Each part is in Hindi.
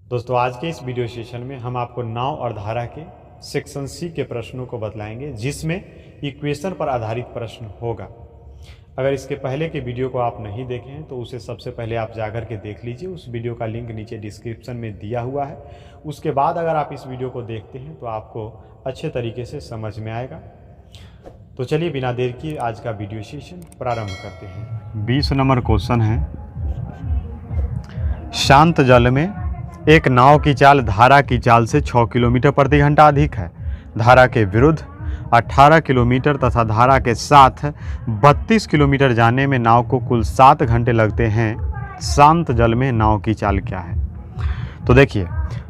दोस्तों आज के इस वीडियो सेशन में हम आपको नाव और धारा के सेक्शन सी के प्रश्नों को बतलाएंगे, जिसमें इक्वेशन पर आधारित प्रश्न होगा। अगर इसके पहले के वीडियो को आप नहीं देखे हैं तो उसे सबसे पहले आप जाकर के देख लीजिए। उस वीडियो का लिंक नीचे डिस्क्रिप्शन में दिया हुआ है। उसके बाद अगर आप इस वीडियो को देखते हैं तो आपको अच्छे तरीके से समझ में आएगा। तो चलिए बिना देर किए आज का वीडियो सेशन प्रारंभ करते हैं। 20 नंबर क्वेश्चन है, शांत जल में एक नाव की चाल धारा की चाल से 6 किलोमीटर प्रति घंटा अधिक है। धारा के विरुद्ध 18 किलोमीटर तथा धारा के साथ 32 किलोमीटर जाने में नाव को कुल 7 घंटे लगते हैं। शांत जल में नाव की चाल क्या है? तो देखिए,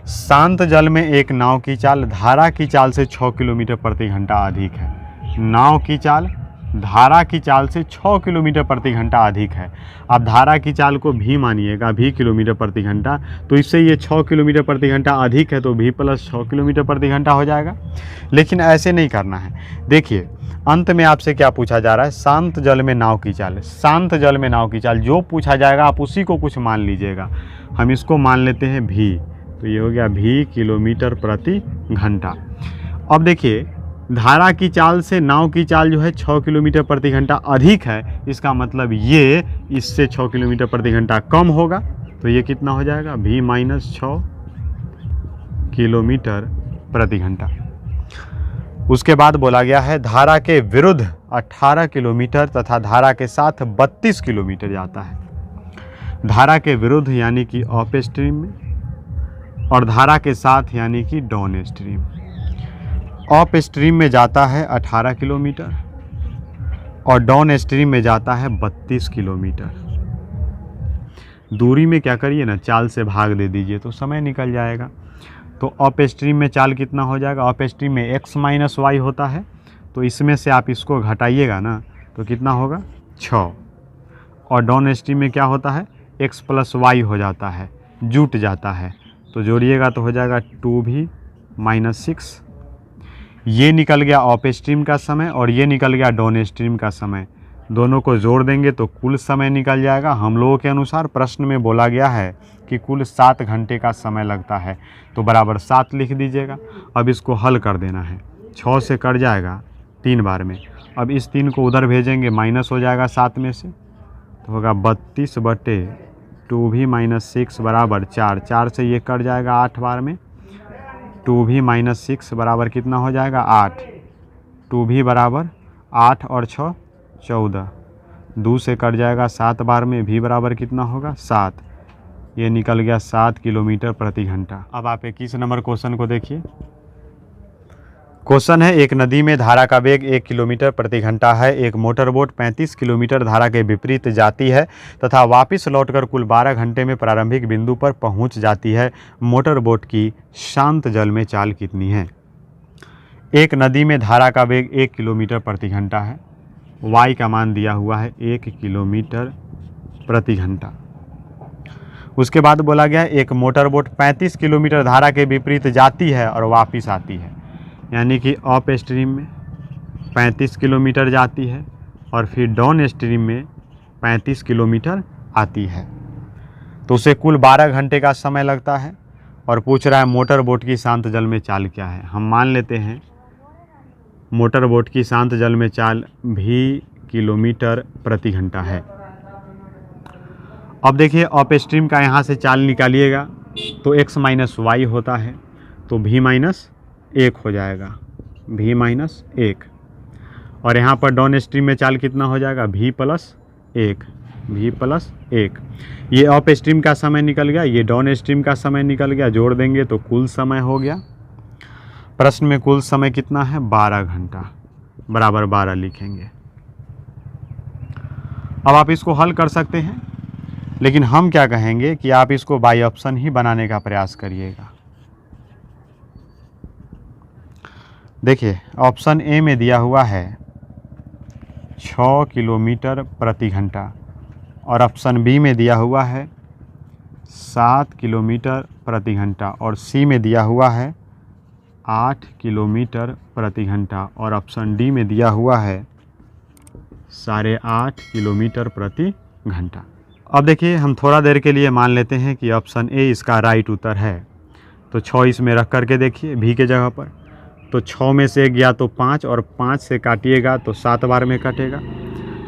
शांत जल में एक नाव की चाल धारा की चाल से 6 किलोमीटर प्रति घंटा अधिक है। नाव की चाल धारा की चाल से 6 किलोमीटर प्रति घंटा अधिक है। आप धारा की चाल को भी मानिएगा, भी किलोमीटर प्रति घंटा, तो इससे ये 6 किलोमीटर प्रति घंटा अधिक है तो भी प्लस 6 किलोमीटर प्रति घंटा हो जाएगा। लेकिन ऐसे नहीं करना है। देखिए अंत में आपसे क्या पूछा जा रहा है, शांत जल में नाव की चाल। शांत जल में नाव की चाल जो पूछा जाएगा आप उसी को कुछ मान लीजिएगा। हम इसको मान लेते हैं भी, तो ये हो गया भी किलोमीटर प्रति घंटा। अब देखिए धारा की चाल से नाव की चाल जो है 6 किलोमीटर प्रति घंटा अधिक है, इसका मतलब ये इससे 6 किलोमीटर प्रति घंटा कम होगा। तो ये कितना हो जाएगा, भी माइनस 6 किलोमीटर प्रति घंटा। उसके बाद बोला गया है धारा के विरुद्ध 18 किलोमीटर तथा धारा के साथ 32 किलोमीटर जाता है। धारा के विरुद्ध यानी कि अप स्ट्रीम में, और धारा के साथ यानी कि डाउन स्ट्रीम। अप स्ट्रीम में जाता है 18 किलोमीटर और डाउन स्ट्रीम में जाता है 32 किलोमीटर। दूरी में क्या करिए ना, चाल से भाग दे दीजिए तो समय निकल जाएगा। तो अप स्ट्रीम में चाल कितना हो जाएगा, अप स्ट्रीम में x माइनस वाई होता है, तो इसमें से आप इसको घटाइएगा ना तो कितना होगा 6। और डाउन स्ट्रीम में क्या होता है, x प्लस वाई हो जाता है, जुट जाता है, तो जोड़िएगा तो हो जाएगा 2v माइनस 6। ये निकल गया अप स्ट्रीम का समय और ये निकल गया डाउन स्ट्रीम का समय। दोनों को जोड़ देंगे तो कुल समय निकल जाएगा। हम लोगों के अनुसार प्रश्न में बोला गया है कि कुल 7 घंटे का समय लगता है, तो बराबर 7 लिख दीजिएगा। अब इसको हल कर देना है, 6 से कट जाएगा 3 बार में। अब इस 3 को उधर भेजेंगे, माइनस हो जाएगा 7 में से, तो होगा 32/2v माइनस 6 बराबर 4। 4 से ये कट जाएगा 8 बार में। 2v माइनस 6 बराबर कितना हो जाएगा 8। 2v बराबर 8 और 6 14। 2 से कट जाएगा 7 बार में, v बराबर कितना होगा 7। ये निकल गया 7 किलोमीटर प्रति घंटा। अब आप 21 नंबर क्वेश्चन को देखिए। क्वेश्चन है, एक नदी में धारा का वेग 1 किलोमीटर प्रति घंटा है। एक मोटर बोट 35 किलोमीटर धारा के विपरीत जाती है तथा वापस लौटकर कुल 12 घंटे में प्रारंभिक बिंदु पर पहुंच जाती है। मोटर बोट की शांत जल में चाल कितनी है? एक नदी में धारा का वेग 1 किलोमीटर प्रति घंटा है। y का मान दिया हुआ है 1 किलोमीटर प्रति घंटा। उसके बाद बोला गया है एक मोटर बोट 35 किलोमीटर धारा के विपरीत जाती है और वापस आती है, यानी कि अप स्ट्रीम में 35 किलोमीटर जाती है और फिर डाउन स्ट्रीम में 35 किलोमीटर आती है, तो उसे कुल 12 घंटे का समय लगता है। और पूछ रहा है मोटर बोट की शांत जल में चाल क्या है। हम मान लेते हैं मोटर बोट की शांत जल में चाल भी किलोमीटर प्रति घंटा है। अब देखिए अप स्ट्रीम का यहाँ से चाल निकालिएगा तो x माइनस वाई होता है, तो v माइनस 1 हो जाएगा, v माइनस 1। और यहाँ पर डाउन स्ट्रीम में चाल कितना हो जाएगा, v प्लस 1, v प्लस 1। ये अप स्ट्रीम का समय निकल गया, ये डाउन स्ट्रीम का समय निकल गया, जोड़ देंगे तो कुल समय हो गया। प्रश्न में कुल समय कितना है, 12 घंटा, बराबर 12 लिखेंगे। अब आप इसको हल कर सकते हैं, लेकिन हम क्या कहेंगे कि आप इसको बाई ऑप्शन ही बनाने का प्रयास करिएगा। देखिए ऑप्शन ए में दिया हुआ है 6 किलोमीटर प्रति घंटा और ऑप्शन बी में दिया हुआ है 7 किलोमीटर प्रति घंटा और सी में दिया हुआ है 8 किलोमीटर प्रति घंटा और ऑप्शन डी में दिया हुआ है 8.5 किलोमीटर प्रति घंटा। अब देखिए हम थोड़ा देर के लिए मान लेते हैं कि ऑप्शन ए इसका राइट उत्तर है। तो 6 इसमें रख करके देखिए भी के जगह पर। तो 6 में से गया तो 5 और 5 से काटिएगा तो 7 बार में कटेगा।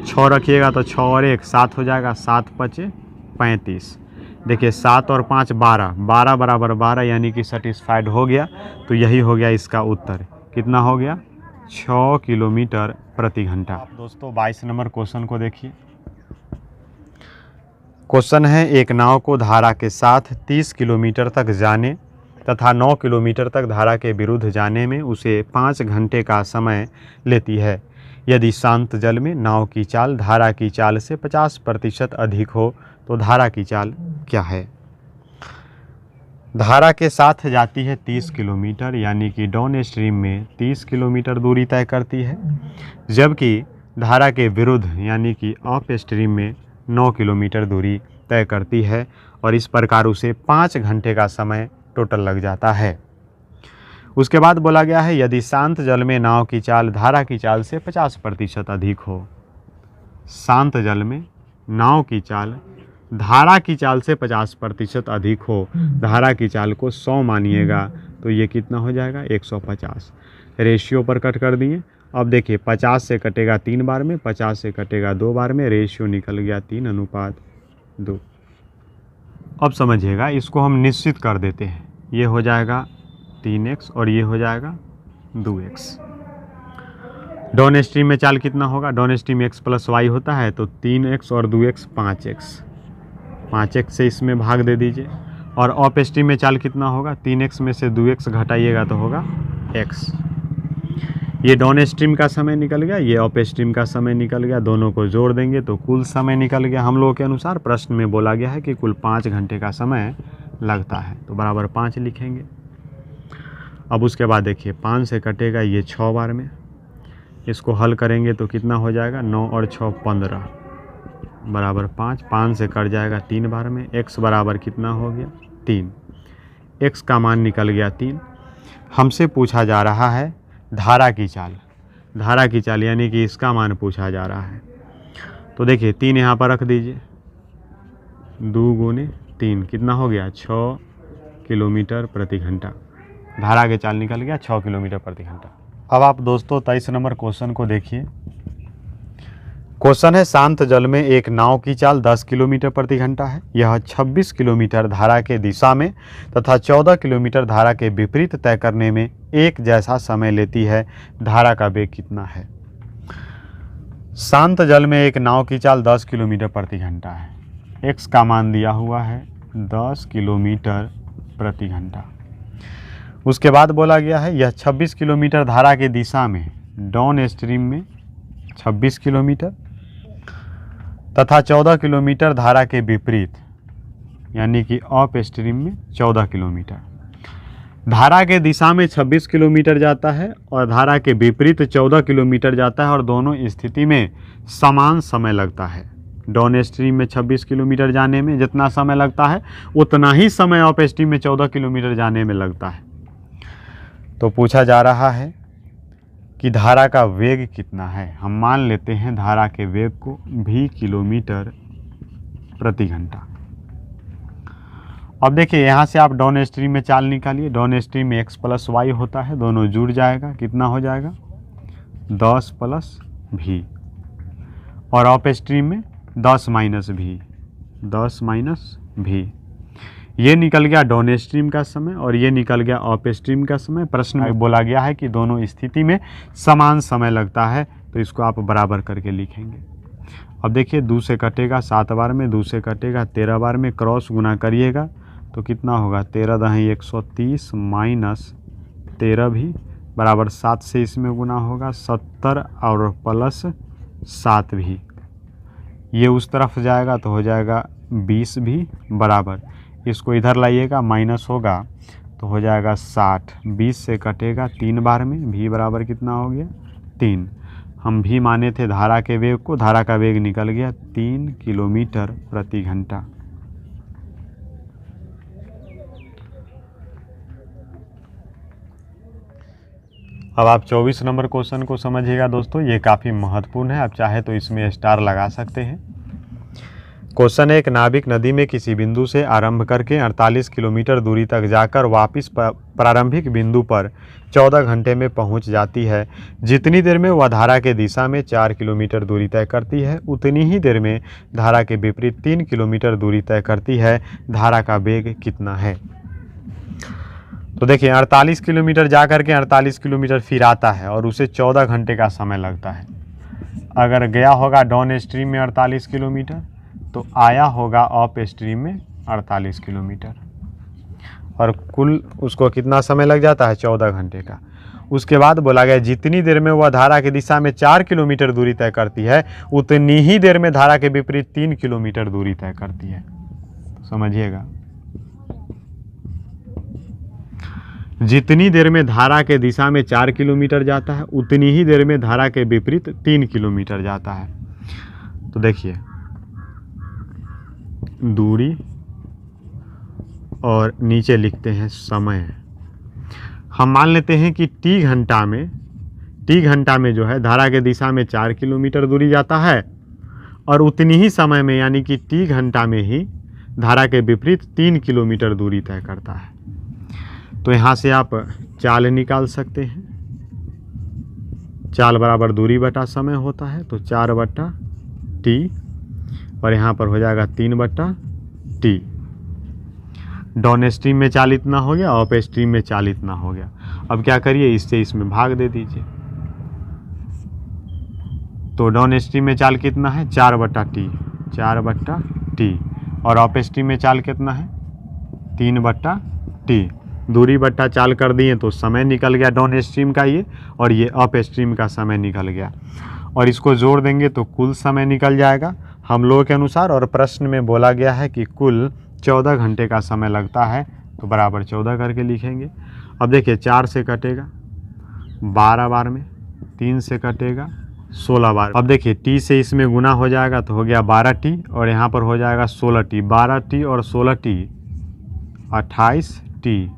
6 रखिएगा तो 6 और 1 7 हो जाएगा, 7 पचे 35। देखिए 7 और 5 12, 12 बराबर 12 यानी कि सेटिस्फाइड हो गया। तो यही हो गया इसका उत्तर। कितना हो गया? 6 किलोमीटर प्रति घंटा। दोस्तों 22 नंबर क्वेश्चन को देखिए। क्वेश्चन है एक नाव को धारा के साथ 30 किलोमीटर तक जाने तथा 9 किलोमीटर तक धारा के विरुद्ध जाने में उसे 5 घंटे का समय लेती है। यदि शांत जल में नाव की चाल धारा की चाल से 50% अधिक हो तो धारा की चाल क्या है? धारा के साथ जाती है 30 किलोमीटर यानी कि डाउन स्ट्रीम में 30 किलोमीटर दूरी तय करती है, जबकि धारा के विरुद्ध यानी कि अप स्ट्रीम में 9 किलोमीटर दूरी तय करती है और इस प्रकार उसे 5 घंटे का समय टोटल लग जाता है। उसके बाद बोला गया है यदि शांत जल में नाव की चाल धारा की चाल से 50% अधिक हो। शांत जल में नाव की चाल धारा की चाल से 50% अधिक हो, धारा की चाल को 100 मानिएगा तो ये कितना हो जाएगा? 150। रेशियो पर कट कर दिए। अब देखिए 50 से कटेगा 3 बार में, 50 से कटेगा 2 बार में, रेशियो निकल गया 3:2। अब समझिएगा, इसको हम निश्चित कर देते हैं। ये हो जाएगा 3x और ये हो जाएगा 2x। डाउन स्ट्रीम में चाल कितना होगा? डाउन स्ट्रीम x + y होता है तो 3x और 2x 5x। 5x से इसमें भाग दे दीजिए। और अप स्ट्रीम में चाल कितना होगा? 3x में से 2x घटाइएगा तो होगा x। ये डाउन स्ट्रीम का समय निकल गया, ये अप स्ट्रीम का समय निकल गया। दोनों को जोड़ देंगे तो कुल समय निकल गया। हम लोगों के अनुसार प्रश्न में बोला गया है कि कुल 5 घंटे का समय लगता है, तो बराबर 5 लिखेंगे। अब उसके बाद देखिए 5 से कटेगा ये 6 बार में। इसको हल करेंगे तो कितना हो जाएगा? 9 और 6 15 बराबर 5। 5 से कट जाएगा 3 बार में। x बराबर कितना हो गया? 3। x का मान निकल गया 3। हमसे पूछा जा रहा है धारा की चाल। धारा की चाल यानी कि इसका मान पूछा जा रहा है। तो देखिए 3 यहाँ पर रख दीजिए। 2 गुने 3 कितना हो गया? 6 किलोमीटर प्रति घंटा। धारा की चाल निकल गया 6 किलोमीटर प्रति घंटा। अब आप दोस्तों 23 नंबर क्वेश्चन को देखिए। क्वेश्चन है शांत जल में एक नाव की चाल 10 किलोमीटर प्रति घंटा है। यह 26 किलोमीटर धारा के दिशा में तथा 14 किलोमीटर धारा के विपरीत तय करने में एक जैसा समय लेती है। धारा का वेग कितना है? शांत जल में एक नाव की चाल 10 किलोमीटर प्रति घंटा है। x का मान दिया हुआ है 10 किलोमीटर प्रति घंटा। उसके बाद बोला गया है यह 26 किलोमीटर धारा के दिशा में डाउन स्ट्रीम में 26 किलोमीटर तथा 14 किलोमीटर धारा के विपरीत यानी कि अप स्ट्रीम में 14 किलोमीटर। धारा के दिशा में 26 किलोमीटर जाता है और धारा के विपरीत 14 किलोमीटर जाता है और दोनों स्थिति में समान समय लगता है। डाउन स्ट्रीम में 26 किलोमीटर जाने में जितना समय लगता है उतना ही समय अप स्ट्रीम में 14 किलोमीटर जाने में लगता है। तो पूछा जा रहा है कि धारा का वेग कितना है। हम मान लेते हैं धारा के वेग को v किलोमीटर प्रति घंटा। अब देखिए यहाँ से आप डाउन स्ट्रीम में चाल निकालिए। डाउन स्ट्रीम में x + y होता है, दोनों जुड़ जाएगा। कितना हो जाएगा? 10 + v। और अप स्ट्रीम में 10 - v, 10 - v। ये निकल गया डाउन स्ट्रीम का समय और ये निकल गया अप स्ट्रीम का समय। प्रश्न में बोला गया है कि दोनों स्थिति में समान समय लगता है, तो इसको आप बराबर करके लिखेंगे। अब देखिए 2 से कटेगा 7 बार में, 2 से कटेगा 13 बार में, क्रॉस गुना करिएगा तो कितना होगा? 13 × 130 - 13 भी बराबर 7 से इसमें गुना होगा 70 और प्लस 7 भी। ये उस तरफ जाएगा तो हो जाएगा 20 भी बराबर। इसको इधर लाइएगा माइनस होगा तो हो जाएगा 60। 20 से कटेगा 3 बार में, v बराबर कितना हो गया? 3। हम भी माने थे धारा के वेग को, धारा का वेग निकल गया 3 किलोमीटर प्रति घंटा। अब आप 24 नंबर क्वेश्चन को समझिएगा दोस्तों, ये काफ़ी महत्वपूर्ण है। आप चाहे तो इसमें स्टार लगा सकते हैं। क्वेश्चन है, एक नाविक नदी में किसी बिंदु से आरंभ करके 48 किलोमीटर दूरी तक जाकर वापस प्रारंभिक बिंदु पर 14 घंटे में पहुंच जाती है। जितनी देर में वह धारा के दिशा में 4 किलोमीटर दूरी तय करती है, उतनी ही देर में धारा के विपरीत 3 किलोमीटर दूरी तय करती है। धारा का वेग कितना है? तो देखिए 48 किलोमीटर जा करके 48 किलोमीटर फिर आता है और उसे 14 घंटे का समय लगता है। अगर गया होगा डाउन स्ट्रीम में 48 किलोमीटर तो आया होगा अप स्ट्रीम में 48 किलोमीटर, और कुल उसको कितना समय लग जाता है? 14 घंटे का। उसके बाद बोला गया जितनी देर में वह धारा की दिशा में 4 किलोमीटर दूरी तय करती है, उतनी ही देर में धारा के विपरीत 3 किलोमीटर दूरी तय करती है। समझिएगा, जितनी देर में धारा के दिशा में 4 किलोमीटर जाता है, उतनी ही देर में धारा के विपरीत 3 किलोमीटर जाता है। तो देखिए दूरी और नीचे लिखते हैं समय। हम मान लेते हैं कि टी घंटा में जो है धारा के दिशा में 4 किलोमीटर दूरी जाता है, और उतनी ही समय में यानी कि टी घंटा में ही धारा के विपरीत 3 किलोमीटर दूरी तय करता है। तो यहाँ से आप चाल निकाल सकते हैं। चाल बराबर दूरी बटा समय होता है, तो 4 बटा टी, और यहाँ पर हो जाएगा 3 बटा टी। डाउन स्ट्रीम में चाल इतना हो गया, अप स्ट्रीम में चाल इतना हो गया। अब क्या करिए, इससे इसमें भाग दे दीजिए। तो डाउन स्ट्रीम में चाल कितना है? 4 बटा टी, और अप स्ट्रीम में चाल कितना है? 3 बटा टी। दूरी बट्टा चाल कर दिए तो समय निकल गया डाउन स्ट्रीम का ये, और ये अप स्ट्रीम का समय निकल गया, और इसको जोड़ देंगे तो कुल समय निकल जाएगा हम लोगों के अनुसार। और प्रश्न में बोला गया है कि कुल 14 घंटे का समय लगता है, तो बराबर 14 करके लिखेंगे। अब देखिए 4 से कटेगा 12 बार में, 3 से कटेगा 16 बार। अब देखिए टी से इसमें गुना हो जाएगा तो हो गया 12 टी, और यहाँ पर हो जाएगा 16 टी। 12 टी और 16 टी 28 टी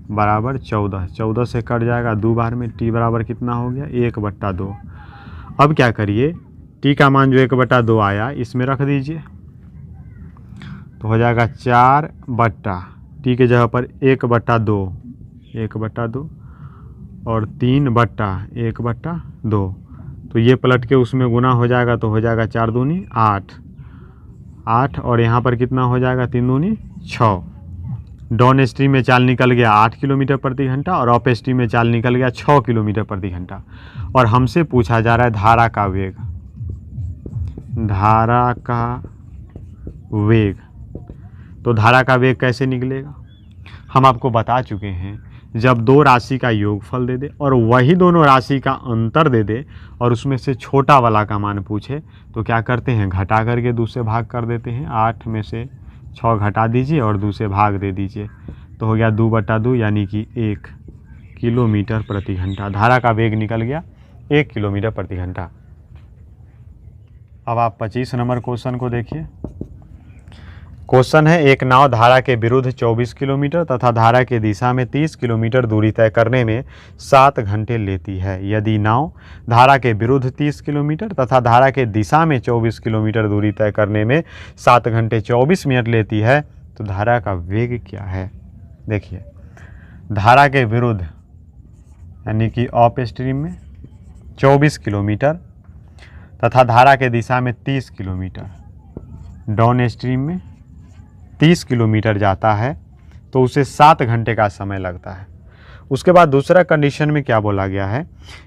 बराबर 14। 14 से कट जाएगा 2 बार में, टी बराबर कितना हो गया? 1/2। अब क्या करिए, टी का मान जो 1/2 आया इसमें रख दीजिए, तो हो जाएगा 4 बट्टा टी के जगह पर 1/2 और 3 बट्टा 1/2। तो ये पलट के उसमें गुना हो जाएगा तो हो जाएगा 4 दूनी 8, और यहाँ पर कितना हो जाएगा? 3 दूनी 6। डाउन स्ट्रीम में चाल निकल गया 8 किलोमीटर प्रति घंटा, और अप स्ट्रीम में चाल निकल गया 6 किलोमीटर प्रति घंटा। और हमसे पूछा जा रहा है धारा का वेग। धारा का वेग, तो धारा का वेग कैसे निकलेगा? हम आपको बता चुके हैं, जब दो राशि का योगफल दे दे और वही दोनों राशि का अंतर दे दे और उसमें से छोटा वाला का मान पूछे, तो क्या करते हैं? घटा करके 2 से भाग कर देते हैं। 8 में से 6 घटा दीजिए और 2 से भाग दे दीजिए, तो हो गया 2/2 यानी कि 1 किलोमीटर प्रति घंटा। धारा का वेग निकल गया 1 किलोमीटर प्रति घंटा। अब आप 25 नंबर क्वेश्चन को देखिए। क्वेश्चन है, एक नाव धारा के विरुद्ध 24 किलोमीटर तथा धारा के दिशा में 30 किलोमीटर दूरी तय करने में 7 घंटे लेती है। यदि नाव धारा के विरुद्ध 30 किलोमीटर तथा धारा के दिशा में 24 किलोमीटर दूरी तय करने में 7 घंटे 24 मिनट लेती है, तो धारा का वेग क्या है? देखिए, धारा के विरुद्ध यानी कि अप स्ट्रीम में 24 किलोमीटर तथा धारा के दिशा में 30 किलोमीटर, डाउन स्ट्रीम में 30 किलोमीटर जाता है, तो उसे 7 घंटे का समय लगता है। उसके बाद दूसरा कंडीशन में क्या बोला गया है?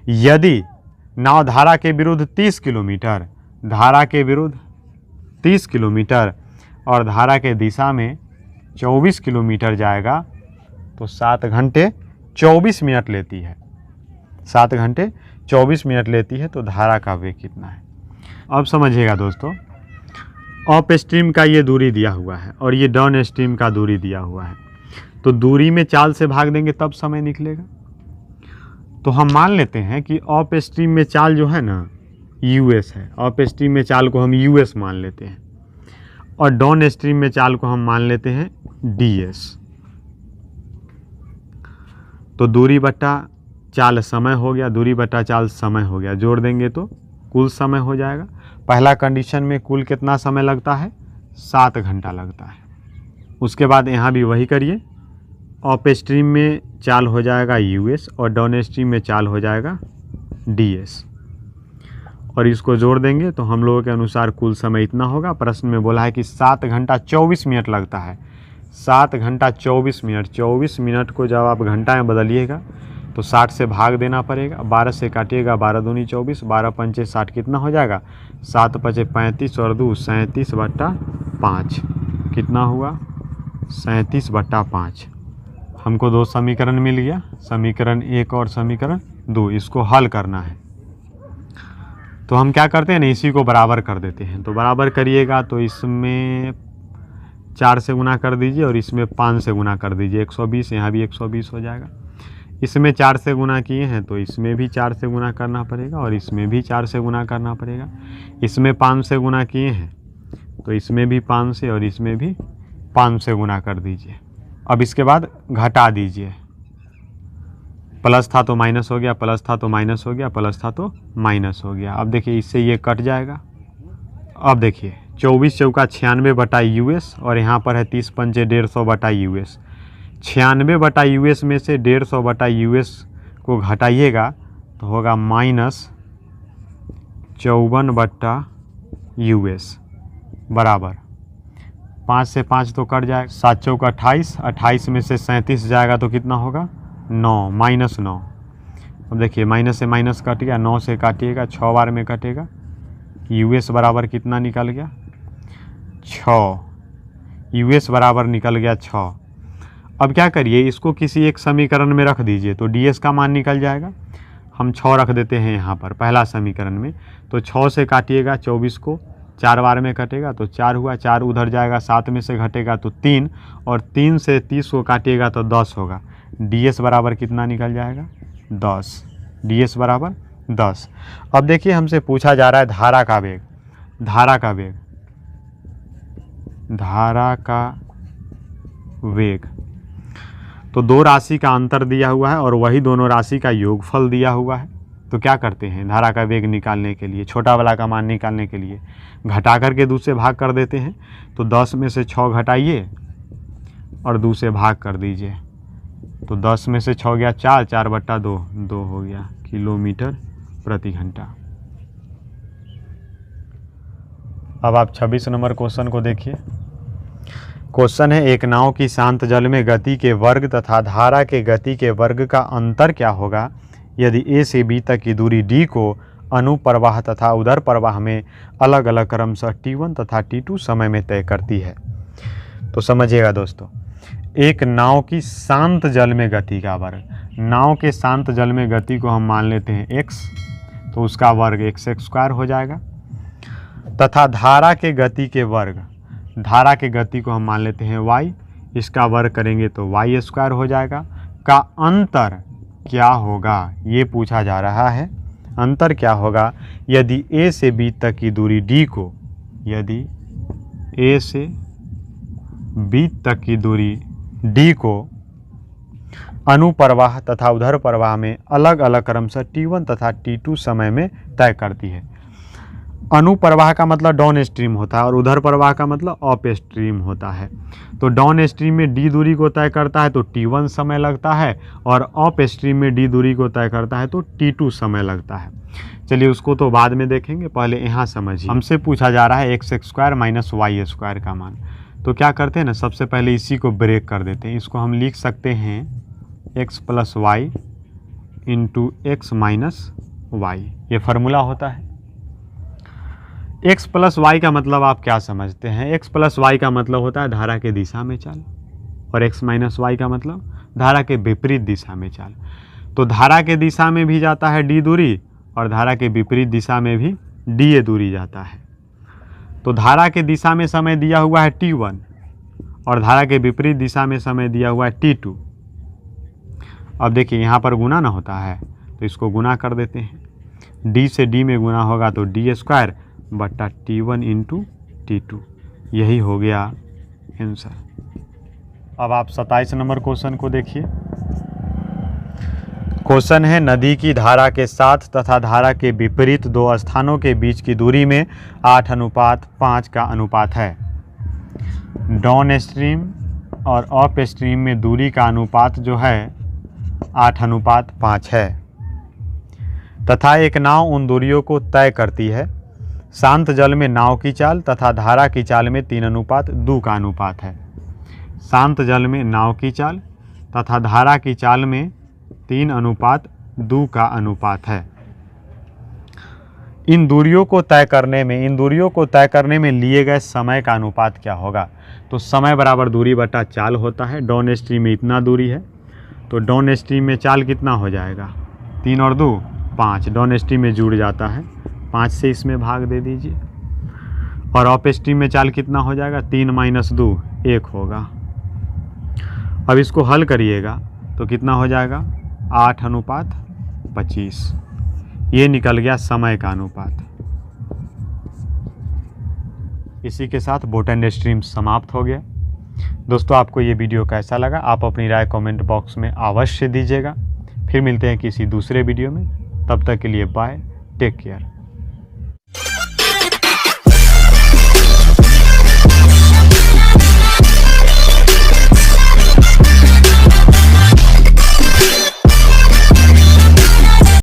यदि नाव धारा के विरुद्ध 30 किलोमीटर, धारा के विरुद्ध 30 किलोमीटर और धारा के दिशा में 24 किलोमीटर जाएगा, तो 7 घंटे 24 मिनट लेती है। 7 घंटे 24 मिनट लेती है, तो धारा का वेग कितना है? अब समझिएगा दोस्तों, अप स्ट्रीम का ये दूरी दिया हुआ है और ये डाउन स्ट्रीम का दूरी दिया हुआ है, तो दूरी में चाल से भाग देंगे तब समय निकलेगा। तो हम मान लेते हैं कि अप स्ट्रीम में चाल जो है ना यूएस है, अप स्ट्रीम में चाल को हम यूएस मान लेते हैं और डाउन स्ट्रीम में चाल को हम मान लेते हैं डीएस। तो दूरी बट्टा चाल समय हो गया, दूरी बट्टा चाल समय हो गया, जोड़ देंगे तो कुल समय हो जाएगा। पहला कंडीशन में कुल कितना समय लगता है? 7 घंटा लगता है। उसके बाद यहाँ भी वही करिए, अप स्ट्रीम में चाल हो जाएगा यूएस और डाउन स्ट्रीम में चाल हो जाएगा डीएस, और इसको जोड़ देंगे तो हम लोगों के अनुसार कुल समय इतना होगा। प्रश्न में बोला है कि 7 घंटा 24 मिनट लगता है। 7 घंटा 24 मिनट, 24 मिनट को जब आप घंटा में बदलिएगा तो 60 से भाग देना पड़ेगा, 12 से काटिएगा, 12 दूनी 24, 12 पंचे 60, कितना हो जाएगा 7 पचे 35 और 2 37/5, कितना हुआ 37/5। हमको 2 समीकरण मिल गया, समीकरण 1 और समीकरण 2, इसको हल करना है। तो हम क्या करते हैं ना, इसी को बराबर कर देते हैं। तो बराबर करिएगा तो इसमें 4 से गुना कर दीजिए और इसमें 5 से गुना कर दीजिए, 120, यहाँ भी 120 हो जाएगा। इसमें 4 से गुना किए हैं तो इसमें भी 4 से गुना करना पड़ेगा और इसमें भी 4 से गुना करना पड़ेगा। इसमें 5 से गुना किए हैं तो इसमें भी 5 से और इसमें भी 5 से गुना कर दीजिए। अब इसके बाद घटा दीजिए, प्लस था तो माइनस हो गया, प्लस था तो माइनस हो गया, प्लस था तो माइनस हो गया। अब देखिए इससे ये कट जाएगा। अब देखिए 24 चौका 96/US और यहाँ पर है 30 पंचे 150/US। 96 US में से 150/US को घटाइएगा तो होगा -54/US बराबर 5 से 5 तो कट जाएगा, 7 चौका 28, 28 में से 37 जाएगा तो कितना होगा 9, -9। अब देखिए माइनस से माइनस कट गया, 9 से काटिएगा, 6 बार में कटेगा, US बराबर कितना निकल गया 6, US बराबर निकल गया 6। अब क्या करिए, इसको किसी एक समीकरण में रख दीजिए तो DS का मान निकल जाएगा। हम 6 रख देते हैं यहाँ पर पहला समीकरण में, तो 6 से काटिएगा 24 को, 4 बार में कटेगा तो 4 हुआ, 4 उधर जाएगा, 7 में से घटेगा तो 3 और 3 से 30 को काटिएगा तो 10 होगा। DS बराबर कितना निकल जाएगा 10, DS बराबर 10। अब देखिए हमसे पूछा जा रहा है धारा का वेग, धारा का वेग, धारा का वेग। तो 2 राशि का अंतर दिया हुआ है और वही दोनों राशि का योगफल दिया हुआ है। तो क्या करते हैं, धारा का वेग निकालने के लिए, छोटा वाला का मान निकालने के लिए घटा करके 2 से भाग कर देते हैं। तो 10 में से 6 घटाइए और 2 से भाग कर दीजिए, तो 10 में से 6 गया 4, 4/2, 2 हो गया किलोमीटर प्रति घंटा। अब आप 26 नंबर क्वेश्चन को देखिए। क्वेश्चन है, एक नाव की शांत जल में गति के वर्ग तथा धारा के गति के वर्ग का अंतर क्या होगा यदि A से B तक की दूरी D को अनुप्रवाह तथा उदर प्रवाह में अलग अलग क्रमशः T1 तथा T2 समय में तय करती है। तो समझिएगा दोस्तों, एक नाव की शांत जल में गति का वर्ग, नाव के शांत जल में गति को हम मान लेते हैं x, तो उसका वर्ग x² हो जाएगा, तथा धारा के गति के वर्ग, धारा के गति को हम मान लेते हैं y, इसका वर्ग करेंगे तो y² हो जाएगा। का अंतर क्या होगा ये पूछा जा रहा है। अंतर क्या होगा यदि A से B तक की दूरी D को, यदि A से B तक की दूरी D को अनुप्रवाह तथा उधर प्रवाह में अलग अलग क्रमशः T1 तथा T2 समय में तय करती है। अनुप्रवाह का मतलब डाउन स्ट्रीम होता है और उधर प्रवाह का मतलब अप स्ट्रीम होता है। तो डाउन स्ट्रीम में D दूरी को तय करता है तो T1 समय लगता है और अप स्ट्रीम में D दूरी को तय करता है तो T2 समय लगता है। चलिए उसको तो बाद में देखेंगे, पहले यहाँ समझिए। हमसे पूछा जा रहा है x² - y² का मान। तो क्या करते हैं ना, सबसे पहले इसी को ब्रेक कर देते हैं। इसको हम लिख सकते हैं x + y × x - y, ये फार्मूला होता है। x + y का मतलब आप क्या समझते हैं, x + y का मतलब होता है धारा के दिशा में चाल, और x - y का मतलब धारा के विपरीत दिशा में चाल। तो धारा के दिशा में भी जाता है d दूरी और धारा के विपरीत दिशा में भी dA दूरी जाता है। तो धारा के दिशा में समय दिया हुआ है T1 और धारा के विपरीत दिशा में समय दिया हुआ है T2। अब देखिए यहाँ पर गुना ना होता है तो इसको गुना कर देते हैं। D से D में गुना होगा तो D² बटा T1 × T2, यही हो गया आंसर। अब आप 27 नंबर क्वेश्चन को देखिए। क्वेश्चन है, नदी की धारा के साथ तथा धारा के विपरीत 2 स्थानों के बीच की दूरी में 8:5 का अनुपात है। डाउन स्ट्रीम और अप स्ट्रीम में दूरी का अनुपात जो है 8:5 है तथा एक नाव उन दूरियों को तय करती है। शांत जल में नाव की चाल तथा धारा की चाल में 3:2 का अनुपात है। शांत जल में नाव की चाल तथा धारा की चाल में 3:2 का अनुपात है। इन दूरियों को तय करने में लिए गए समय का अनुपात क्या होगा? तो समय बराबर दूरी बटा चाल होता है। डाउन स्ट्रीम में इतना दूरी है तो डाउन स्ट्रीम में चाल कितना हो जाएगा? 3 और 2 5। डाउन स्ट्रीम में जुड़ जाता है, 5 से इसमें भाग दे दीजिए। और अप स्ट्रीम में चाल कितना हो जाएगा? 3 - 2 1 होगा। अब इसको हल करिएगा तो कितना हो जाएगा? 8:25। ये निकल गया समय का अनुपात। इसी के साथ बोट एंड स्ट्रीम समाप्त हो गया। दोस्तों, आपको ये वीडियो कैसा लगा? आप अपनी राय कमेंट बॉक्स में अवश्य दीजिएगा। फिर मिलते हैं किसी दूसरे वीडियो में। तब तक के लिए बाय, टेक केयर।